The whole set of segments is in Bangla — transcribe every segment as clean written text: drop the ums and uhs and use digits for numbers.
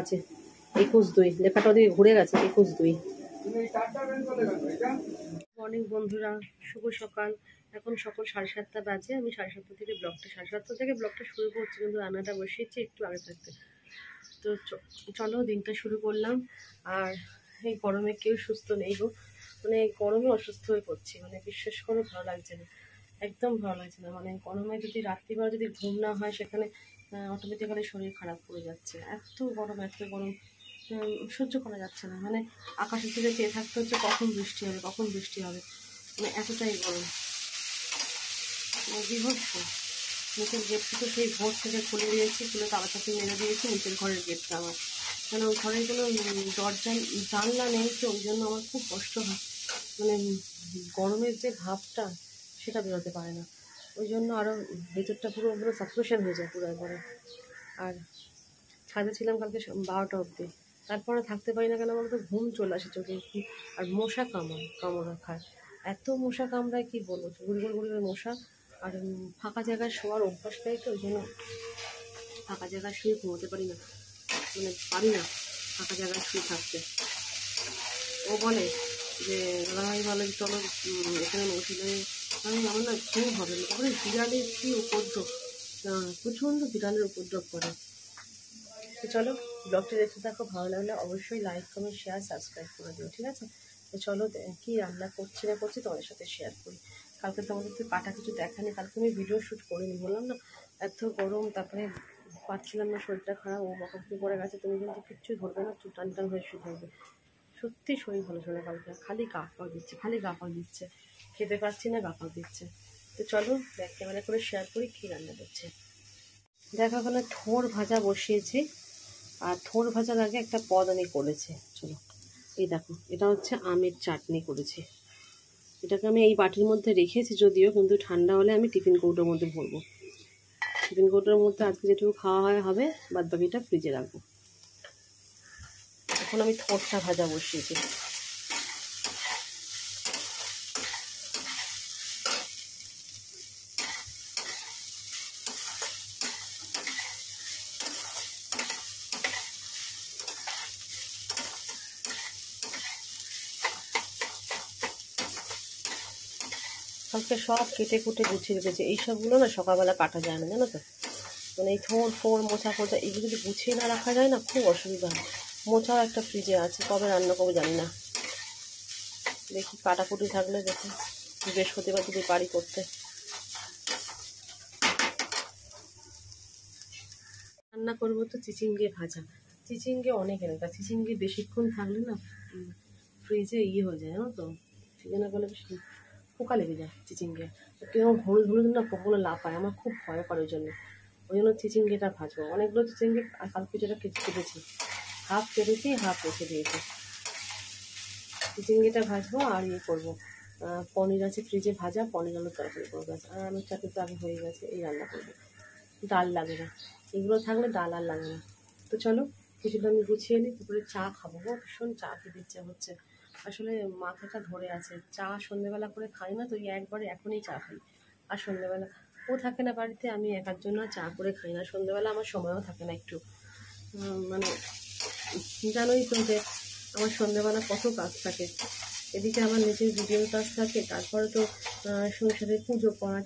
আছে 21/2 লেখাটা ওদিকে ঘুরে গেছে 21/2। মর্নিং বন্ধুরা, শুভ সকাল। এখন সকাল 7:30 বাজে। আমি 7:30 থেকে ব্লগটা শুরু করছি, কিন্তু রান্নাটা বসিয়েছি একটু আগে থাকতে। তো চলো দিনটা শুরু করলাম। আর এই গরমে কেউ সুস্থ নেই গো, মানে গরমে অসুস্থ হয়ে পড়ছি, মানে বিশ্বাস করে ভালো লাগছে না, একদম ভালো লাগছে না। মানে গরমে যদি রাত্রিবেলা যদি ঘুম না হয়, সেখানে অটোমেটিক্যালি শরীর খারাপ করে যাচ্ছে। এত গরম সহ্য করা যাচ্ছে না। মানে আকাশের দিকে চেয়ে থাকতে হচ্ছে কখন বৃষ্টি হবে, মানে এতটাই গরম, মানে বিভৎস। নিচের গেটটা তো সেই ভোর থেকে খুলে দিয়েছি, খুলে তাড়াতাড়ি মেরে দিয়েছি নিচের ঘরের গেটটা আমার। কেন ঘরে কোনো দরজা জানলা নেই, তো ওই জন্য আমার খুব কষ্ট হয়। মানে গরমের যে ভাবটা সেটা বেরোতে পারে না, ওই জন্য আরও ভেতরটা পুরো সাফোকেশন হয়ে যায় পুরো একবারে। আর ছাদে ছিলাম কালকে 12টা অবধি, তারপরে থাকতে পারি না। কেন আমার তো ঘুম চলে আসে চোখে। আর মশা কামড়া খায়, এত মশা কামড়ায় কি বলবো, গুড়ি মশা। আর ফাঁকা জায়গায় শোয়ার অভ্যাস নেই, তো ওই জন্য ফাঁকা জায়গায় শুয়ে ঘুমোতে পারি না, মানে পারি না ফাঁকা জায়গায় শুয়ে থাকতে। ও বলে যে দাদাভাই বলে চলো এখানে বসলে, আমার না ঘুম হবে না। তারপরে বিড়ালের কি উপদ্রব, প্রচণ্ড বিড়ালের উপদ্রব করে। তো চলো ব্লগটি দেখতে থাকো, ভালো লাগলে অবশ্যই লাইক কমেন্ট শেয়ার সাবস্ক্রাইব করে দিও, ঠিক আছে? তো চলো কি রান্না করছি না করছি তোমাদের সাথে শেয়ার করি। কালকে তোমাদের তো কাটা কিছু দেখানি, কালকে আমি ভিডিও শ্যুট করিনি, বললাম না এত গরম, তারপরে পাচ্ছিলাম না, শরীরটা খারাপ, ও বকাবকি করে গেছে তুমি কিন্তু কিচ্ছু ধরবে না, টান হয়ে শুয়ে থাকবে। সত্যি শরীর ভালো ছিল না কালকে, খালি গা পাক দিচ্ছে, খেতে পারছি না, গা পাক দিচ্ছে। তো চলো ব্যাক ক্যামেরা করে শেয়ার করি কী রান্না করছে। দেখো ওখানে থোড় ভাজা বসিয়েছি, আর থোড় ভাজার আগে একটা পদ আমি করেছি। চলো এই দেখো, এটা হচ্ছে আমের চাটনি করেছি। এটাকে আমি এই বাটির মধ্যে রেখেছি যদিও, কিন্তু ঠান্ডা হলে আমি টিফিন কৌটোর মধ্যে ভরবো। টিফিন কৌটোর মধ্যে আজকে যেটুকু খাওয়া হবে, বাদ বাকিটা ফ্রিজে রাখবো। এখন আমি থোড়টা ভাজা বসিয়েছি। কালকে সব কেটে কুটে গুছিয়ে রেখেছি, এইসবগুলো না সকালবেলা কাটা যায় না, জানো তো। মানে এই থোড় মোছা খোঁচা এগুলো যদি গুছিয়ে না রাখা যায় না, খুব অসুবিধা হয়। মোছাও একটা ফ্রিজে আছে, কবে রান্না করবো জানি না। দেখি কাটাকুটি থাকলে দেখি বৃহস্পতিবার যদি পারি করতে। রান্না করবো তো চিচিঙ্গে ভাজা। চিচিঙ্গে অনেক এনেকা, চিচিঙ্গে বেশিক্ষণ থাকলে না ফ্রিজে হয়ে যায়, জানো তো, চিকেনে বলে বেশি পোকা লেগে যায় চিচিঙ্গে। কেউ হলুদ না পোকাগুলো লাফায়, আমার খুব ভয় করে, ওই জন্য চিচিঙ্গেটা ভাজবো। অনেকগুলো চিচিঙ্গে কালকে যেটা কেটেছি, হাফ কেটেছি হাফ রেখে দিয়েছি। চিচিঙ্গেটা ভাজবো আর করবো পনির আছে ফ্রিজে ভাজা, পনির আলুর তরকারি করবো। আর আমার চাটনি তো আগে হয়ে গেছে, এই রান্না করবো। ডাল লাগে না, এগুলো থাকলে ডাল আর লাগে না। তো চলো কিছুটা আমি গুছিয়ে নিই, তারপরে চা খাবো। ভীষণ চা খেতে ইচ্ছে হচ্ছে, আসলে মাথাটা ধরে আছে। চা সন্ধ্যেবেলা করে খাই না, তো একবারে এখনই চা খাই। আর সন্ধ্যেবেলা ও থাকে না বাড়িতে, আমি একার জন্য চা করে খাই না। সন্ধ্যেবেলা আমার সময়ও থাকে না একটু, মানে জানোই তো যে আমার সন্ধ্যেবেলা কত কাজ থাকে। এদিকে আমার নিজের ভিডিওর কাজ থাকে, তারপরে তো সংসারে পুজো করা,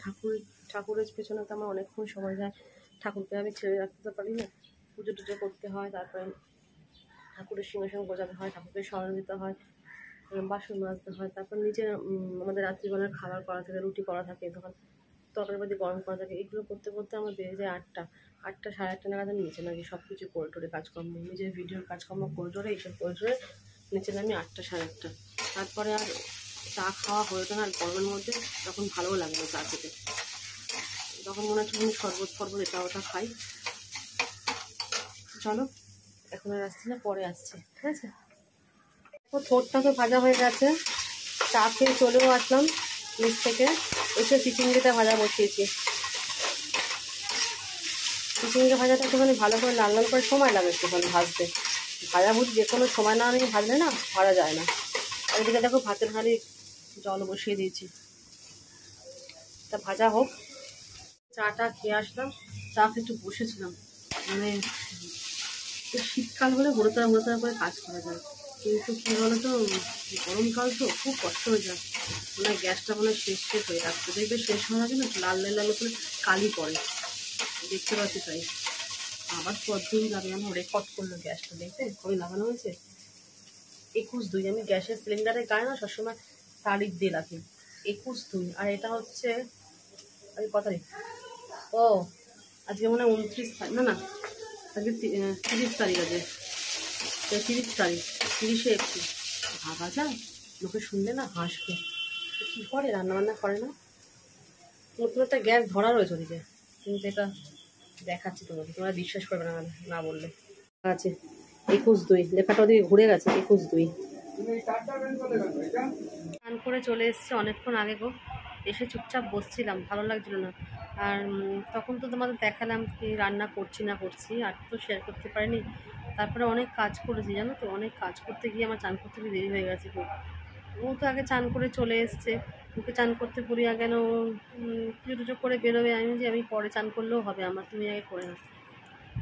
ঠাকুরের পেছনে তো আমার অনেকক্ষণ সময় যায়। ঠাকুরকে আমি ছেড়ে রাখতে পারি না, পুজো টুজো করতে হয়, তারপরে ঠাকুরের সিংহাসন গোছাতে হয়, ঠাকুরকে স্মরণ দিতে হয়, বাসন মাজতে হয়, তারপর নিজের আমাদের রাত্রিবেলার খাবার করা থাকে, রুটি করা থাকে, তখন তরকারিপাতি গরম করা থাকে। এগুলো করতে করতে আমার বেড়ে যায় 8টা 8:30 নাগাদ আমি নিচে নামি, সব কিছু করে টোরে কাজকর্ম, নিজের ভিডিওর কাজকর্ম করে টোরে এইসব করে টোরে নিচে নামি 8টা 8:30। তারপরে আর চা খাওয়া হয়ে ওঠে না। আর গরমের মধ্যে তখন ভালোও লাগে না চা খেতে, তখন মনে হচ্ছে শরবত এটা ওটা খাই। চলো এখন আর আসছি না, পরে আসছি, ঠিক আছে? থোড়টা তো ভাজা হয়ে গেছে, চা খেয়ে চলেও আসলাম নিচ থেকে, এসে চিচিঙ্গিটা ভাজা বসিয়েছি। চিচিঙ্গি ভাজাটা একটুখানি ভালো করে লাল লাল করে সময় লাগে একটুখানি ভাজতে। ভাজাভুজি যে কোনো সময় না নিয়ে ভাজলে না ভাজা যায় না। আর এদিকে দেখো ভাতের হাঁড়ি জল বসিয়ে দিয়েছি, তা ভাজা হোক। চাটা খেয়ে আসলাম, চা একটু বসেছিলাম, মানে শীতকাল হলে হুড়োতাড়া হুড়োতাড়া করে কাজ করা যায়, কিন্তু কী বলো তো, গরমকাল তো খুব কষ্ট হয়ে যায়। মানে গ্যাসটা মানে শেষ হয়ে যাচ্ছে, দেখবে শেষ হওয়ার আগে না লাল লাল লাল করে কালি পড়ে, দেখতে পাচ্ছি তাই। আবার কতদিন যাবে, আমার রেকর্ড করলো গ্যাসটা, দেখতে কবে লাগানো হয়েছে 21/2। আমি গ্যাসের সিলিন্ডারের গায়ে না সবসময় তারিখ দিয়ে রাখি 21/2, আর এটা হচ্ছে আজকে কত তারিখ, ও আজকে মনে হয় 29 তারিখ, না না আজকে 30 তারিখ, আছে 30 তারিখ, 30শে এপ্রিল। ভাবা যায়, লোকে শুনলে না হাসবে, কী করে রান্নাবান্না করে না। নতুন একটা গ্যাস ধরা রয়েছে ওদিকে, কিন্তু এটা দেখাচ্ছি তোমাকে, তোমরা বিশ্বাস করবে না না বললে। আছে 21/2, লেখাটা ওদিকে ঘুরে গেছে 21/2। স্নান করে চলে এসছে অনেকক্ষণ আগে গো, এসে চুপচাপ বসছিলাম, ভালো লাগছিল না। আর তখন তো তোমাদের দেখালাম কি রান্না করছি না করছি, আর তো শেয়ার করতে পারিনি। তারপরে অনেক কাজ করেছি জানো তো, অনেক কাজ করতে গিয়ে আমার চান করতে গিয়ে দেরি হয়ে গেছে খুব। ও তো আগে চান করে চলে এসছে, ওকে চান করতে পুরি আগে ও পুজো টুজো করে বেরোবে, আমি পরে চান করলেও হবে আমার, তুমি আগে করে না।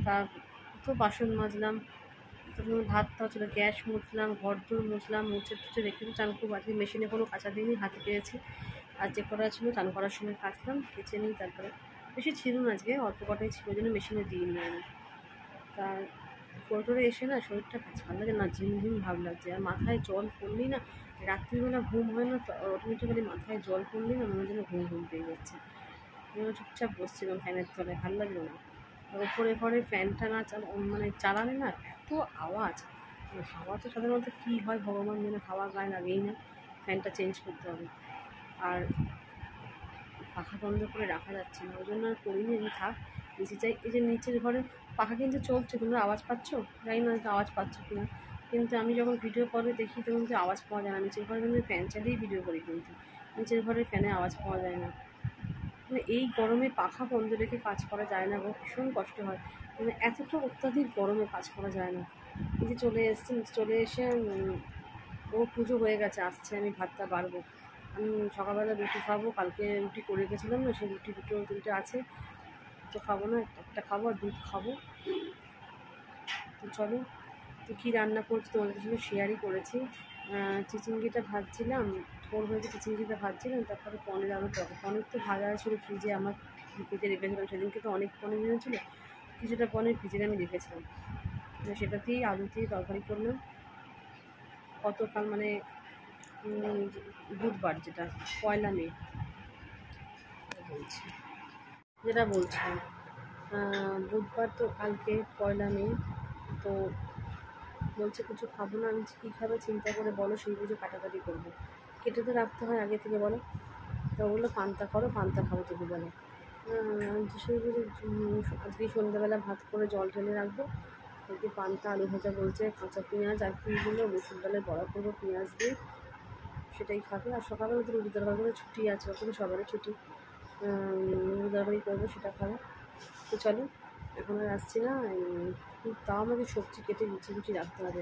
তা তো বাসন মাজলাম, তখন ভাত টাও ছিল, গ্যাস মুছলাম, ঘর দূর মুছলাম, মুছে টুছে রেখে চান করবো। আজকে মেশিনে কোনো কাঁচা দিইনি, হাতে পেয়েছি। আর যে কটা ছিল চান করার সময় কাচলাম, কেচে নিই। তারপরে বেশি ছিল না, আজকে অল্প কটাই ছিল, ওই জন্য মেশিনে দিইনি আমি। তার করে এসে না শরীরটা ভালো লাগে না, ঝিমঝিম ভাব লাগছে। আর মাথায় জল পড়লেই না, রাত্রিবেলা ঘুম হয় না তো, অটোমেটিক্যালি মাথায় জল পড়লেই না মনে যেন ঘুম পেয়ে যাচ্ছে। চুপচাপ বসছিলাম ফ্যানের তলায়, ভালো লাগলো না। আর ওপরে ঘরে ফ্যানটা না মানে চালালে না এত আওয়াজ, হাওয়া তো সাধারণত কী হয় ভগবান যেন, হাওয়া গায়ে লাগেই না, ফ্যানটা চেঞ্জ করতে হবে। আর পাখা বন্ধ করে রাখা যাচ্ছে না, ওই জন্য আর করিনি, আমি থাক নিচে যাই। এই যে নিচের ঘরে পাখা কিন্তু চলছে, তোমরা আওয়াজ পাচ্ছ, জানি না আওয়াজ পাচ্ছ কিনা, কিন্তু আমি যখন ভিডিও করে দেখি তখন কিন্তু আওয়াজ পাওয়া যায় না। নিচের ঘরে কিন্তু ফ্যান চালিয়েই ভিডিও করি, কিন্তু নিচের ঘরে ফ্যানে আওয়াজ পাওয়া যায় না। মানে এই গরমে পাখা বন্ধ রেখে কাজ করা যায় না গো, ভীষণ কষ্ট হয়। মানে এতটা অত্যাধিক গরমে কাজ করা যায় না। এই যে চলে এসছি, চলে এসে ও পুজো হয়ে গেছে, আসছে, আমি ভাতটা বাড়বো। আমি সকালবেলা রুটি খাবো, কালকে রুটি করে রেখেছিলাম না, সেই রুটি 2-3টে আছে, তো খাবো না, একটা খাবো আর দুধ খাবো। তো চলো, তো কী রান্না করছি তোমাদের সঙ্গে শেয়ারই করেছি। চিচিঙ্গিটা ভাজছিলাম, ঝোল হয়েছে, চিচিঙ্গিটা ভাজছিলাম, তারপরে পনির আলু তরকারি। পনির তো ভাজা ছিল ফ্রিজে, আমার ফ্রিজে রেখেছিলাম, সেদিনকে তো অনেক পনির এনেছিলো, কিছুটা পনির ফ্রিজে আমি রেখেছিলাম, সেটা দিয়েই আলু দিয়ে তরকারি করলাম। গতকাল মানে বুধবার, যেটা 1 মে বলছি, যেটা বলছিলাম বুধবার, তো কালকে 1 মে। তো বলছে কিছু খাবো না, আমি কী খাবে চিন্তা করে বলো, সেই বুঝে কাটাকাটি করবো, কেটে তো রাখতে হয় আগে থেকে বলো। তো বললো পান্তা করো, পান্তা খাবো যদি বলে। সেই বুঝে আজকে সন্ধ্যাবেলা ভাত করে জল ঢেলে রাখবো, একটু পান্তা আলু ভাজা বলছে, কাঁচা পেঁয়াজ আর কীগুলো মুসুর ডালের বড়া করবো পেঁয়াজ দিয়ে, সেটাই খাবে। আর সকালে ওদের রুটি তরকারি করে ছুটি আছে, ওখানে সবারই ছুটি, রুটি তরকারি করবো, সেটা খাবে। তো চলো, এখন আর আসছি না, তাও আমাকে সবজি কেটে গুছি রাখতে হবে।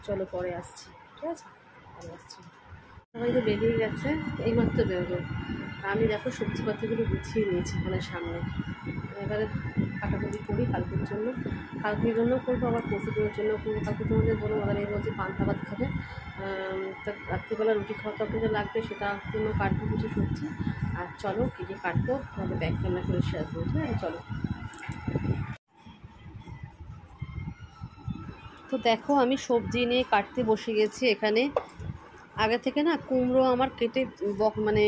চলো পরে আসছি, ঠিক আছে, পরে আসছি। সবাই তো বেরিয়ে গেছে, এইমাত্র বেরোবে। আমি দেখো সবজিপাতিগুলো গুছিয়ে নিয়েছি ওখানে সামনে, এবারে কাটাকুটি করি কালকের জন্য করবো, আবার পরশুদিনের জন্য করবো। কালকে তোমাদের বলো মাদার এই বলছে পান্তা ভাত খাবে, তা রাত্রিবেলা রুটি খাওয়া তরকারি লাগবে, সেটার জন্য কাটবো কিছু সবজি। আর চলো কী কী কাটবো তোমাদের ব্যাগ ক্যামেরা করে শেয়ার করবো, ঠিক আছে, চলো। তো দেখো আমি সবজি নিয়ে কাটতে বসে গেছি এখানে। আগে থেকে না কুমড়ো আমার কেটে মানে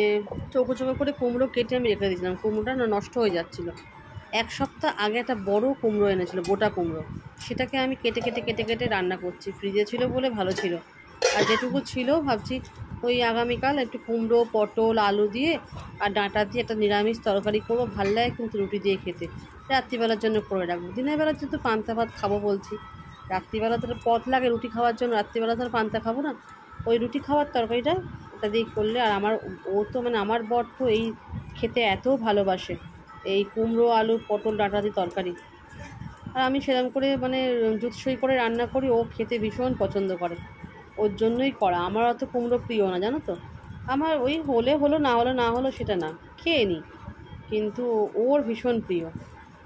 চৌকো চৌকো করে কুমড়ো কেটে আমি রেখে দিয়েছিলাম, কুমড়োটা না নষ্ট হয়ে যাচ্ছিলো। 1 সপ্তাহ আগে একটা বড় কুমড়ো এনেছিল, গোটা কুমড়ো, সেটাকে আমি কেটে কেটে কেটে কেটে রান্না করছি, ফ্রিজে ছিল বলে ভালো ছিল। আর যেটুকু ছিল ভাবছি ওই আগামীকাল একটু কুমড়ো পটল আলু দিয়ে আর ডাঁটা দিয়ে একটা নিরামিষ তরকারি করবো, ভাল লাগে কিন্তু রুটি দিয়ে খেতে। রাত্রিবেলার জন্য করে রাখবো, দিনের বেলা যেহেতু পান্তা ভাত খাবো বলছি, রাত্রিবেলা তো পথ লাগে রুটি খাওয়ার জন্য, রাত্রিবেলা তো পান্তা খাবো না, ওই রুটি খাওয়ার তরকারিটা ওটা দিয়ে করলে। আর ও তো মানে আমার বর তো এই খেতে এত ভালোবাসে, এই কুমড়ো আলু পটল ডাঁটা দিয়ে তরকারি। আর আমি সেরকম করে মানে জুতসই করে রান্না করি, ও খেতে ভীষণ পছন্দ করে, ওর জন্যই করা। আমার অত কুমড়ো প্রিয় না জানো তো, আমার ওই হলে হলো না হলো সেটা না, খেয়ে নিই, কিন্তু ওর ভীষণ প্রিয়,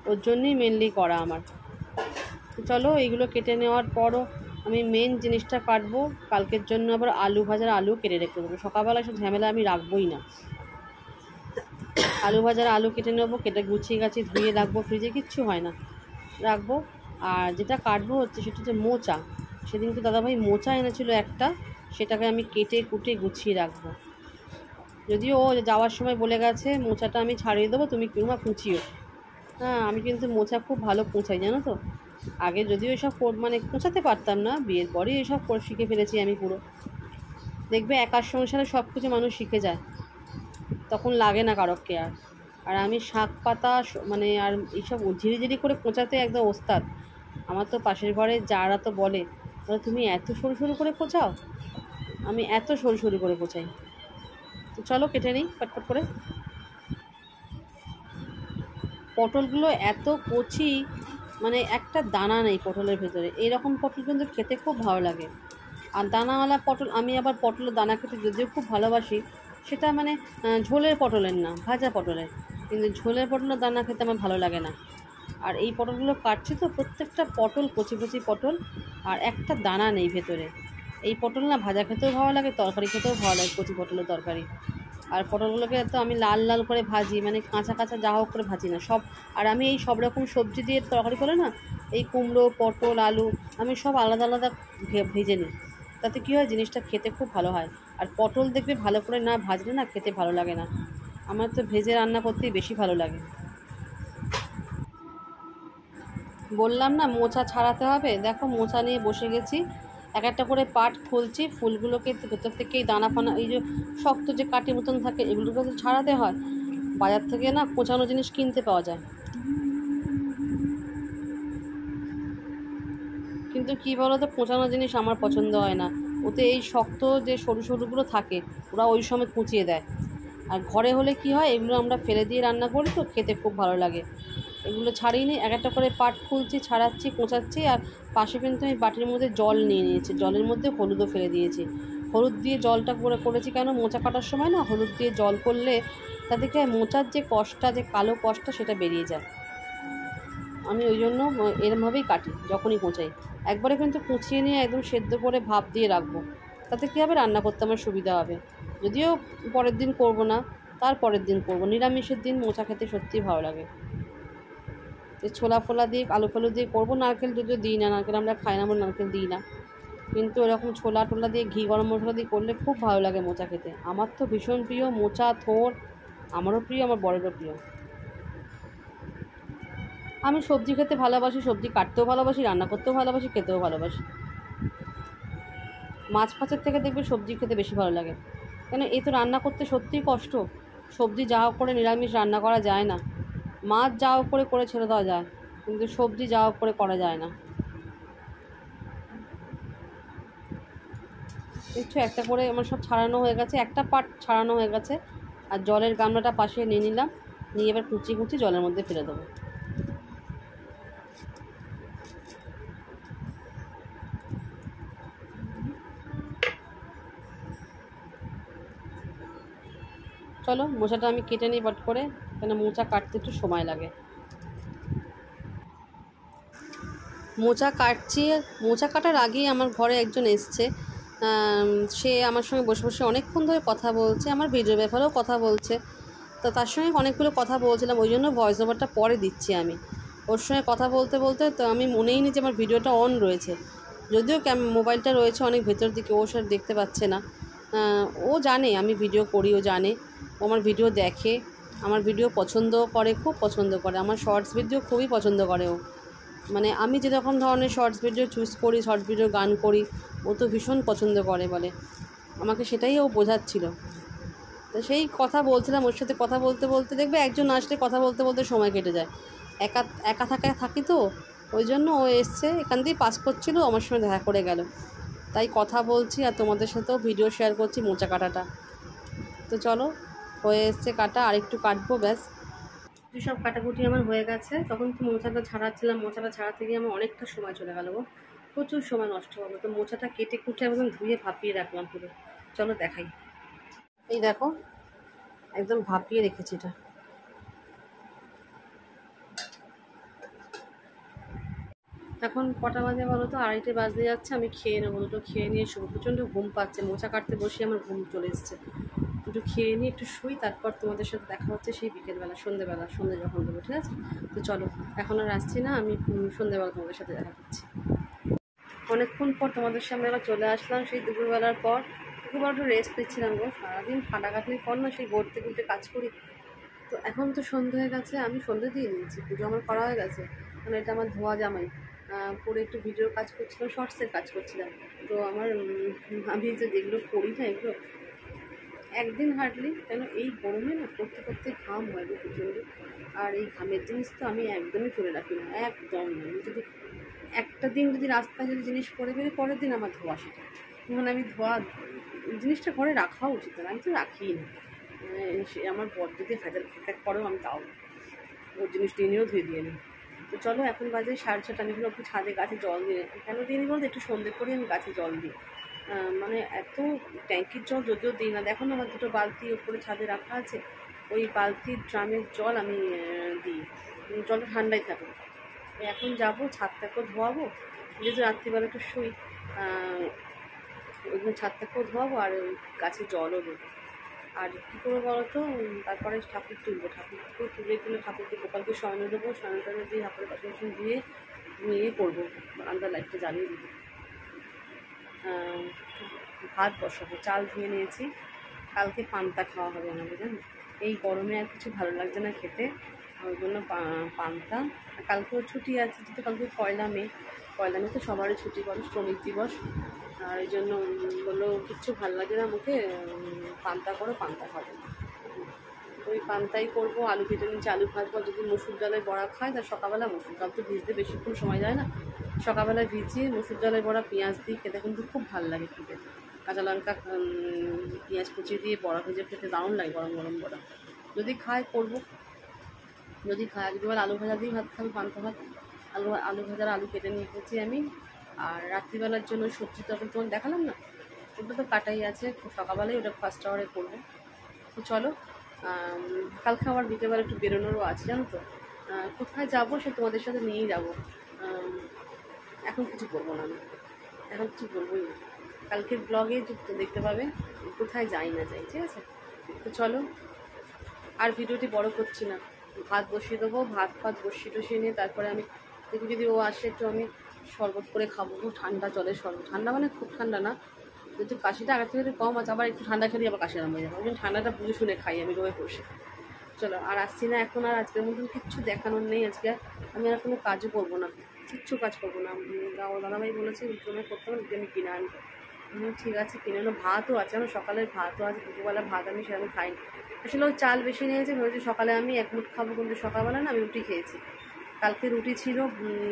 ওর জন্যই মেনলি করা আমার। চলো এইগুলো কেটে নেওয়ার পরও আমি মেন জিনিসটা কাটবো। কালকের জন্য আবার আলু ভাজার আলু কেটে রেখে দেবো। সকালবেলা সব ঝামেলা আমি রাখবোই না। আলু ভাজার আলু কেটে নেবো, কেটে গুছিয়ে গাছিয়ে ধুয়ে রাখবো, ফ্রিজে কিচ্ছু হয় না, রাখবো। আর যেটা কাটবো হচ্ছে সেটা হচ্ছে মোচা। সেদিনকে দাদাভাই মোচা এনেছিল একটা, সেটাকে আমি কেটে কুটে গুছিয়ে রাখবো। যদিও ও যাওয়ার সময় বলে গেছে মোচাটা আমি ছাড়িয়ে দেবো, তুমি কিংবা কুচিও। হ্যাঁ, আমি কিন্তু মোচা খুব ভালো কুচাই, জানো তো। আগে যদিও এসব মানে কুচাতে পারতাম না, বিয়ের পরেই এসব শিখে ফেলেছি আমি পুরো। দেখবে একার সংসারে সব কিছু মানুষ শিখে যায়, তখন লাগে না কারো কেয়ার। আর আমি শাক পাতা মানে আর এইসব ঝিরিঝিরি করে কোঁচাতে একদম ওস্তাদ। আমার তো পাশের ঘরে যারা তো বলে তুমি এত সরু সরু করে কোঁচাও, আমি এত সরু সরু করে কোঁচাই। তো চলো কেটে নিই ফটফট করে। পটলগুলো এত কচি, মানে একটা দানা নেই পটলের ভেতরে। এইরকম পটল কিন্তু খেতে খুব ভালো লাগে। আর দানাওয়ালা পটল, আমি আবার পটলের দানা খেতে যদিও খুব ভালোবাসি, সেটা মানে ঝোলের পটলের না, ভাজা পটলের। কিন্তু ঝোলের পটলের দানা খেতে আমার ভালো লাগে না। আর এই পটলগুলো কাটছি তো প্রত্যেকটা পটল কচি কচি পটল, আর একটা দানা নেই ভেতরে। এই পটল না ভাজা খেতেও ভালো লাগে, তরকারি খেতেও ভালো লাগে, কচি পটলের তরকারি। আর পটলগুলোকে তো আমি লাল লাল করে ভাজি, মানে কাঁচা কাঁচা যা হোক করে ভাজি না সব। আর আমি এই সব রকম সবজি দিয়ে তরকারি করে না, এই কুমড়ো পটল আলু আমি সব আলাদা আলাদা ভেজে নিই। তাতে কী হয়, জিনিসটা খেতে খুব ভালো হয়। আর পটল দেখবে ভালো করে না ভাজলে না খেতে ভালো লাগে না। আমার তো ভেজে রান্না করতেই বেশি ভালো লাগে। বললাম না মোচা ছাড়াতে হবে, দেখো মোচা নিয়ে বসে গেছি। এক একটা করে পাট খুলছি, ফুলগুলোকে ভেতর থেকেই দানা ফানা এই যে শক্ত যে কাঠি মতন থাকে এগুলোকে তো ছাড়াতে হয়। বাজার থেকে না কোচানো জিনিস কিনতে পাওয়া যায়, কিন্তু কী বলো তো, কোচানো জিনিস আমার পছন্দ হয় না। ওতে এই শক্ত যে সরু সরুগুলো থাকে ওরা ওই সময় কুচিয়ে দেয়। আর ঘরে হলে কি হয়, এগুলো আমরা ফেলে দিয়ে রান্না করি তো খেতে খুব ভালো লাগে। এগুলো ছাড়িয়ে নিই, এক একটা করে পাট খুলছি, ছাড়াচ্ছি, কোঁচাচ্ছি। আর পাশে কিন্তু আমি বাটির মধ্যে জল নিয়ে নিয়েছি, জলের মধ্যে হলুদও ফেলে দিয়েছি। হলুদ দিয়ে জলটা করেছি কেন, মোচা কাটার সময় না হলুদ দিয়ে জল করলে তাতে কি হয়, মোচার যে কষটা, যে কালো কষটা সেটা বেরিয়ে যায়। আমি ওই জন্য এরমভাবেই কাটি যখনই কোঁচাই। একবারে কিন্তু কুচিয়ে নিয়ে একদম সেদ্ধ করে ভাপ দিয়ে রাখবো, তাতে কী হবে, রান্না করতে আমার সুবিধা হবে। যদিও পরের দিন করব না, তার পরের দিন করব। নিরামিষের দিন মোচা খেতে সত্যিই ভালো লাগে। ছোলা ফোলা দিয়ে আলু ফালু দিয়ে করবো, নারকেল যদিও দিই না, নারকেল আমরা খাই না, আমরা নারকেল দিই না। কিন্তু এরকম ছোলা টোলা দিয়ে ঘি গরম মশলা দিয়ে করলে খুব ভালো লাগে মোচা খেতে। আমার তো ভীষণ প্রিয় মোচা, থোড় আমারও প্রিয়, আমার বরেরও প্রিয়। আমি সবজি খেতে ভালোবাসি, সবজি কাটতেও ভালোবাসি, রান্না করতেও ভালোবাসি, খেতেও ভালোবাসি। মাছ ফাছের থেকে দেখবে সবজি খেতে বেশি ভালো লাগে, কেন এই তো রান্না করতে সত্যিই কষ্ট। সবজি যা হোক করে নিরামিষ রান্না করা যায় না, মাছ যা হোক করে ছেড়ে দেওয়া যায়, কিন্তু সবজি যা হোক করে করা যায় না। দেখছো একটা করে আমার সব ছাড়ানো হয়ে গেছে, একটা পার্ট ছাড়ানো হয়ে গেছে। আর জলের গামলাটা পাশে নিয়ে নিলাম, নিয়ে এবার কুচি কুচি জলের মধ্যে ফেলে দেবো। চলো মোচাটা আমি কেটে নিই পট করে, কেন মোচা কাটতে একটু সময় লাগে। মোচা কাটছি, মোচা কাটার আগেই আমার ঘরে একজন এসছে। সে আমার সঙ্গে বসে বসে অনেকক্ষণ ধরে কথা বলছে, আমার ভিডিওর ব্যাপারেও কথা বলছে। তো তার সঙ্গে অনেকগুলো কথা বলছিলাম, ওই জন্য ভয়েস ওভারটা পরে দিচ্ছি আমি। ওর সঙ্গে কথা বলতে বলতে তো আমি মনেই নি যে আমার ভিডিওটা অন রয়েছে, যদিও মোবাইলটা রয়েছে অনেক ভেতর দিকে, ও সে দেখতে পাচ্ছে না। ও জানে আমি ভিডিও করি, ও জানে, ও আমার ভিডিও দেখে, আমার ভিডিও পছন্দ করে, খুব পছন্দ করে, আমার শর্টস ভিডিও খুবই পছন্দ করে ও। মানে আমি যেরকম ধরনের শর্টস ভিডিও চুজ করি, শর্টস ভিডিও গান করি, ও তো ভীষণ পছন্দ করে বলে, আমাকে সেটাই ও বোঝাচ্ছিল। তো সেই কথা বলছিলাম ওর সাথে, কথা বলতে বলতে দেখবে একজন আসলে কথা বলতে বলতে সময় কেটে যায়। একা একা থাকি তো, ওই জন্য ও এসছে, এখান দিয়েই পাস করছিলো, আমার সঙ্গে দেখা করে গেল, তাই কথা বলছি আর তোমাদের সাথেও ভিডিও শেয়ার করছি মোচা কাটাটা। তো চলো, হয়ে এসছে কাটা, আর একটু কাটবো ব্যাস। সব কাটাকুটি আমার হয়ে গেছে, তখন তো মোচাটা ছাড়াচ্ছিলাম, মোচাটা ছাড়াতে গিয়ে আমার অনেকটা সময় চলে গেল গো, প্রচুর সময় নষ্ট হলো। তো মোচাটা কেটে কুটে একদম ধুয়ে ভাপিয়ে রাখলাম পুরো, চলো দেখাই। এই দেখো একদম ভাপিয়ে রেখেছি এটা। এখন কটা বাজে বলো তো? 2:30 বাজতে যাচ্ছে। আমি খেয়ে নেবো, দুটো খেয়ে নিয়ে শুবো। প্রচণ্ড ঘুম পাচ্ছে, মোচা কাটতে বসে আমার ঘুম চলে এসছে। একটু খেয়ে নিয়ে একটু শুই, তারপর তোমাদের সাথে দেখা হচ্ছে সেই বিকেলবেলা, সন্ধ্যে যখন দেবো, ঠিক আছে? তো চলো, এখন আর আসছি না, আমি সন্ধ্যেবেলা তোমাদের সাথে দেখা করছি। অনেকক্ষণ পর তোমাদের সামনে আবার চলে আসলাম, সেই দুপুরবেলার পর। দুপুরবেলা একটু রেস্ট নিচ্ছিলাম গো, সারাদিন খাটাখাটনির পর না সেই গড়তে গুড়তে কাজ করি। তো এখন তো সন্ধ্যে হয়ে গেছে, আমি সন্ধ্যে দিয়ে নিয়েছি, পুজো আমার করা হয়ে গেছে। মানে এটা আমার ধোয়া জামাই, পরে একটু ভিডিওর কাজ করছিলাম, শর্টসের কাজ করছিলাম। তো আমার আমি যে যেগুলো করি না, এগুলো একদিন হার্ডলি, কেন এই গরমে না করতে করতে ঘাম হয় গো প্রচণ্ড। আর এই ঘামের জিনিস তো আমি একদমই তুলে রাখি না, একদম না। আমি যদি একটা দিন যদি রাস্তায় যদি জিনিস পরে বেরিয়ে, পরের দিন আমার ধোয়া সেটা, মানে আমি ধোয়া জিনিসটা ঘরে রাখাও উচিত না, আমি তো রাখিই না। সে আমার বর যদি হাজার ফেকাট করেও আমি তাও ওর জিনিস টেনেও ধুয়ে দিয়ে নিই। তো চলো, এখন বাজে 6:30, আমি একটু ছাদে গাছে জল দিয়ে, কেন দিয়ে নিই বলতে, একটু সন্ধ্যে করে আমি গাছে জল দিই। মানে এত ট্যাঙ্কির জল যদিও দিই না, দেখো না আমার দুটো বালতি ওপরে ছাদে রাখা আছে, ওই বালতির ড্রামের জল আমি দিই, জলটা ঠান্ডাই থাকে। এখন যাবো ছাদটাকেও ধোয়াবো, যেহেতু রাত্রিবেলা একটু শুই, ওই জন্য ছাদটাকেও ধোয়াবো আর ওই গাছে জলও দেবো। আর কী করবো বলো তো, তারপরে ঠাকুর তুলে ঠাকুরকে গোপালকে শয়নে দেবো, শয়ন টয়নে দিয়ে ঠাকুরের বাসন দিয়ে নিয়ে করবো, বারান্দার লাইটটা জ্বালিয়ে দেবো। ভাত বসাবো, চাল ধুয়ে নিয়েছি, কালকে পান্তা খাওয়া হবে আমাদের, জানো? এই গরমে আর কিছু ভালো লাগছে না খেতে, ওই জন্য পান্তা। কালকেও ছুটি আছে, যেহেতু কালকে পয়লা মে তো সবারই ছুটি, বলো শ্রমিক দিবস। আর এই জন্য বললো কিচ্ছু ভালো লাগে না মুখে, পান্তা করো, পান্তা খাবো। ওই পান্তাই করবো, আলু কেটে নিচ্ছি, আলু ভাজবো। যদি মসুর ডালের বড়া খায়, তার সকালবেলা মসুর ডাল তো ভিজতে বেশিক্ষণ সময় যায় না, সকালবেলায় ভিজিয়ে মসুর ডালের বড়া পেঁয়াজ দিয়ে খেতে কিন্তু খুব ভালো লাগে খেতে। কাঁচা লঙ্কা পেঁয়াজ কুচিয়ে দিয়ে বড়া ভেজে খেতে দারুণ লাগে, গরম গরম বড়া। যদি খায় করবো, যদি খায়, যদি বলে আলু ভাজা দিয়ে ভাত খাবো, পান্তা ভাত, আলু ভাজার আলু কেটে নিয়ে এসেছি আমি। আর রাত্রিবেলার জন্য সবজি তরকারি তোমার দেখালাম না, ওটা তো কাটাই আছে, সকালবেলায় ওটা ফার্স্ট আওয়ারে করবো। তো চলো, কালকে আবার বিকেলবেলা একটু বেরোনোরও আছে, জানো তো। কোথায় যাবো সে তোমাদের সাথে নিয়েই যাবো। এখন কিছু বলবো না, আমি এখন কিছু বলবোই না, কালকের ব্লগে দেখতে পাবে কোথায় যাই না যাই, ঠিক আছে? তো চলো, আর ভিডিওটি বড় করছি না, ভাত বসিয়ে দেবো, ভাত বসিয়ে নিয়ে তারপরে আমি দেখি, যদি ও আসে একটু আমি শরবত করে খাবো, খুব ঠান্ডা জলের শরবত, ঠান্ডা মানে খুব ঠান্ডা না, যেহেতু কাশিটা আগের থেকে কম আছে, আবার একটু ঠান্ডা খেলে আবার কাশি আরম্ভ হয়ে যাবে, ওই জন্য ঠান্ডাটা বুঝে শুনে খাই আমি রোয়ে বসে। চলো, আর আসছি না এখন, আর আজকের মতন কিচ্ছু দেখানোর নেই আজকে, আমি আর কোনো কাজও করবো না, কিচ্ছু কাজ করবো না। দাদাভাই বলেছে উঠোনে করতে হবে, আমি কিনে আনবো। ঠিক আছে, কিনে আনো। ভাতও আছে, আমার সকালের ভাতও আছে, দুপুরবেলা ভাত আমি সেরকম খাই। আসলে ওই চাল বেশি নিয়েছে, ভেবেছি সকালে আমি এক মুঠ খাবো, কিন্তু সকালবেলা না আমি রুটি খেয়েছি। কালকে রুটি ছিল,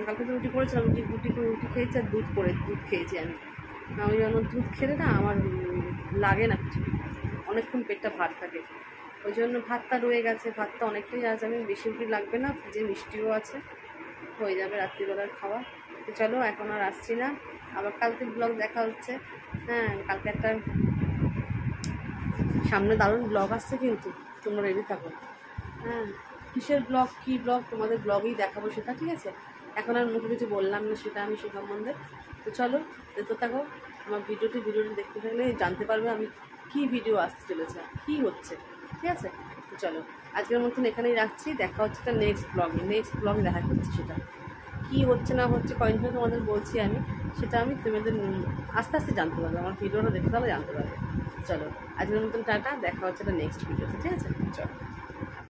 কালকে তো রুটি করেছিলাম, রুটি খেয়েছি আর দুধ খেয়েছি আমি। আমি যেন দুধ খেলে না আমার লাগে না কিছু, অনেকক্ষণ পেটটা ভাত থাকে, ওই জন্য ভাতটা রয়ে গেছে, ভাতটা অনেকটাই আছে, আমি বেশি রুটি লাগবে না, যে মিষ্টিও আছে, হয়ে যাবে রাত্রিবেলার খাওয়া। তো চলো, এখন আর আসছি না, আবার কালকে ব্লগ দেখা হচ্ছে। হ্যাঁ, কালকে একটা সামনে দারুণ ব্লগ আসছে, কিন্তু তোমরা রেডি থাকো। হ্যাঁ, কিসের ব্লগ, কী ব্লগ, তোমাদের ব্লগেই দেখাবো সেটা, ঠিক আছে? এখন আর মুখে কিছু বললাম না সেটা, আমি সে সম্বন্ধে। তো চলো, দেখতে থাকো আমার ভিডিওটি দেখতে থাকলে জানতে পারবে আমি কী ভিডিও আসতে চলেছে, কী হচ্ছে, ঠিক আছে? তো চলো, আজকের মতন এখানেই রাখছি, দেখা হচ্ছে তার নেক্সট ব্লগে দেখা করছি, সেটা কী হচ্ছে না হচ্ছে কয়েক ধরে তোমাদের বলছি আমি, সেটা আমি তোমাদের আস্তে আস্তে জানতে পারবে, আমার ভিডিওটা দেখতে পারলে জানতে পারবে। চলো, আজকের মতন টাটা, দেখা হচ্ছে একটা নেক্সট ভিডিওতে, ঠিক আছে? চলো।